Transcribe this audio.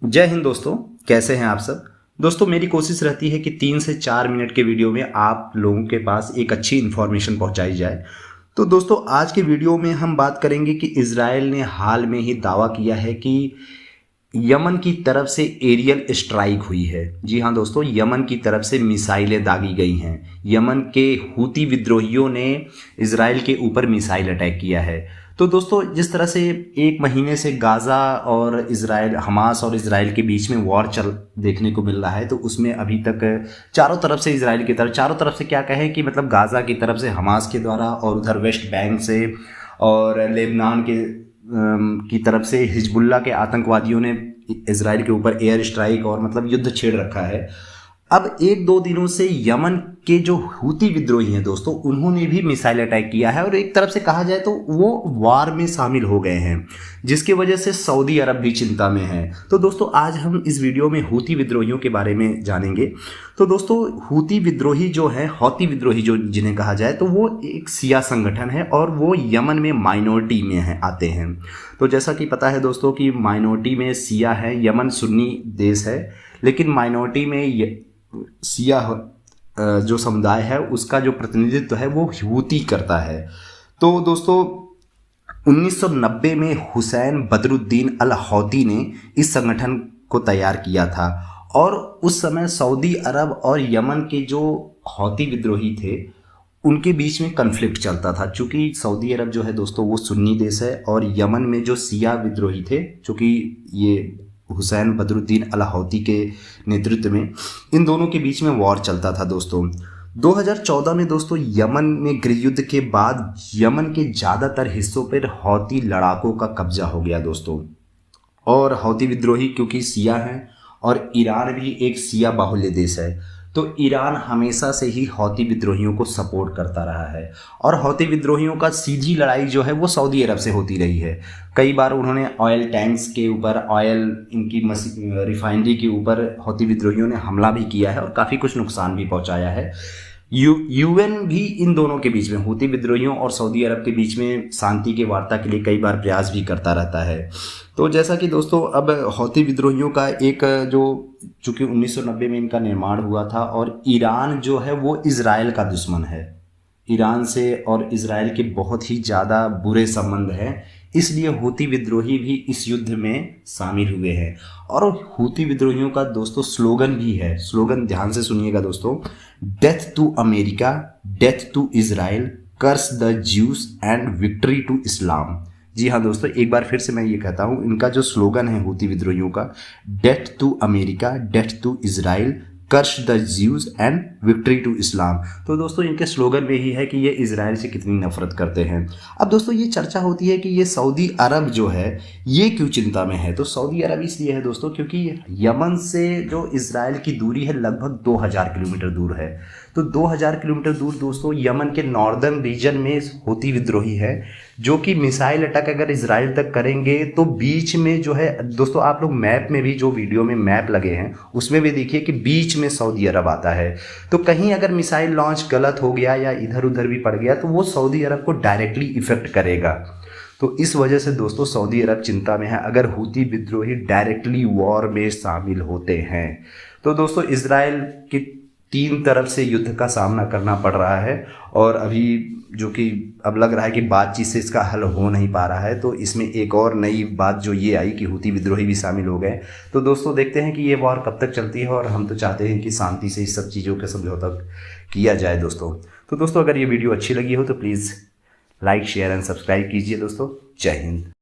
जय हिंद दोस्तों, कैसे हैं आप सब। दोस्तों मेरी कोशिश रहती है कि 3 से 4 मिनट के वीडियो में आप लोगों के पास एक अच्छी इन्फॉर्मेशन पहुंचाई जाए। तो दोस्तों आज के वीडियो में हम बात करेंगे कि इजराइल ने हाल में ही दावा किया है कि यमन की तरफ से एरियल स्ट्राइक हुई है। जी हाँ दोस्तों, यमन की तरफ से मिसाइलें दागी गई हैं। यमन के हूती विद्रोहियों ने इजराइल के ऊपर मिसाइल अटैक किया है। तो दोस्तों जिस तरह से एक महीने से गाज़ा और इजराइल, हमास और इजराइल के बीच में वॉर चल देखने को मिल रहा है, तो उसमें अभी तक चारों तरफ से इजराइल की तरफ, चारों तरफ से क्या कहें कि मतलब गाज़ा की तरफ से हमास के द्वारा, और उधर वेस्ट बैंक से और लेबनान के की तरफ से हिजबुल्ला के आतंकवादियों ने इजराइल के ऊपर एयर स्ट्राइक और मतलब युद्ध छेड़ रखा है। अब 1-2 दिनों से यमन के जो हूती विद्रोही हैं दोस्तों, उन्होंने भी मिसाइल अटैक किया है और एक तरफ से कहा जाए तो वो वार में शामिल हो गए हैं, जिसकी वजह से सऊदी अरब भी चिंता में है। तो दोस्तों आज हम इस वीडियो में हूती विद्रोहियों के बारे में जानेंगे। तो दोस्तों हूती विद्रोही जो है, हौती विद्रोही जो जिन्हें कहा जाए, तो वो एक शिया संगठन है और वो यमन में माइनॉरिटी में आते हैं। तो जैसा कि पता है दोस्तों कि माइनॉरिटी में शिया है, यमन सुन्नी देश है, लेकिन माइनॉरिटी में शिया जो समुदाय है उसका जो प्रतिनिधित्व है वो हूती करता है। तो दोस्तों 1990 में हुसैन बदरुद्दीन अल हौती ने इस संगठन को तैयार किया था और उस समय सऊदी अरब और यमन के जो हौती विद्रोही थे उनके बीच में कन्फ्लिक्ट चलता था। चूँकि सऊदी अरब जो है दोस्तों वो सुन्नी देश है और यमन में जो शिया विद्रोही थे, चूँकि ये हुसैन बदरुद्दीन अल हौती के नेतृत्व में, इन दोनों के बीच में वॉर चलता था दोस्तों। 2014 में दोस्तों यमन में गृह युद्ध के बाद यमन के ज़्यादातर हिस्सों पर हौती लड़ाकों का कब्जा हो गया दोस्तों। और हौती विद्रोही क्योंकि शिया हैं और ईरान भी एक शिया बाहुल्य देश है, तो ईरान हमेशा से ही हौती विद्रोहियों को सपोर्ट करता रहा है और हौती विद्रोहियों का सीधी लड़ाई जो है वो सऊदी अरब से होती रही है। कई बार उन्होंने ऑयल टैंक्स के ऊपर, ऑयल इनकी रिफाइनरी के ऊपर हौती विद्रोहियों ने हमला भी किया है और काफ़ी कुछ नुकसान भी पहुंचाया है। यूएन भी इन दोनों के बीच में, हूती विद्रोहियों और सऊदी अरब के बीच में शांति के वार्ता के लिए कई बार प्रयास भी करता रहता है। तो जैसा कि दोस्तों अब हौती विद्रोहियों का एक जो, चूँकि 1990 में इनका निर्माण हुआ था और ईरान जो है वो इजराइल का दुश्मन है, ईरान से और इजराइल के बहुत ही ज़्यादा बुरे संबंध हैं, इसलिए हूती विद्रोही भी इस युद्ध में शामिल हुए हैं। और हूती विद्रोहियों का दोस्तों स्लोगन भी है, स्लोगन ध्यान से सुनिएगा दोस्तों, death to America, death to Israel, curse the Jews and victory to Islam. जी हाँ दोस्तों, एक बार फिर से मैं ये कहता हूँ, इनका जो स्लोगन है हूती विद्रोहियों का, death to America, death to Israel, curse the Jews and victory to Islam. तो दोस्तों इनके स्लोगन में ही है कि ये इजराइल से कितनी नफरत करते हैं। अब दोस्तों ये चर्चा होती है कि ये सऊदी अरब जो है ये क्यों चिंता में है। तो सऊदी अरब इसलिए है दोस्तों क्योंकि यमन से जो इजराइल की दूरी है लगभग 2000 किलोमीटर दूर है। तो 2000 किलोमीटर दूर दोस्तों यमन के नॉर्दर्न रीजन में हूती विद्रोही है, जो कि मिसाइल अटैक अगर इजराइल तक करेंगे तो बीच में जो है दोस्तों, आप लोग मैप में भी, जो वीडियो में मैप लगे हैं उसमें भी देखिए कि बीच में सऊदी अरब आता है। तो कहीं अगर मिसाइल लॉन्च गलत हो गया या इधर उधर भी पड़ गया तो वो सऊदी अरब को डायरेक्टली इफेक्ट करेगा। तो इस वजह से दोस्तों सऊदी अरब चिंता में है अगर हूती विद्रोही डायरेक्टली वॉर में शामिल होते हैं। तो दोस्तों इजराइल की 3 तरफ से युद्ध का सामना करना पड़ रहा है और अभी जो कि अब लग रहा है कि बातचीत से इसका हल हो नहीं पा रहा है। तो इसमें एक और नई बात जो ये आई कि हूती विद्रोही भी शामिल हो गए। तो दोस्तों देखते हैं कि ये वॉर कब तक चलती है और हम तो चाहते हैं कि शांति से इस सब चीज़ों का समझौता किया जाए दोस्तों। तो दोस्तों अगर ये वीडियो अच्छी लगी हो तो please like, share and subscribe कीजिए दोस्तों। जय हिंद।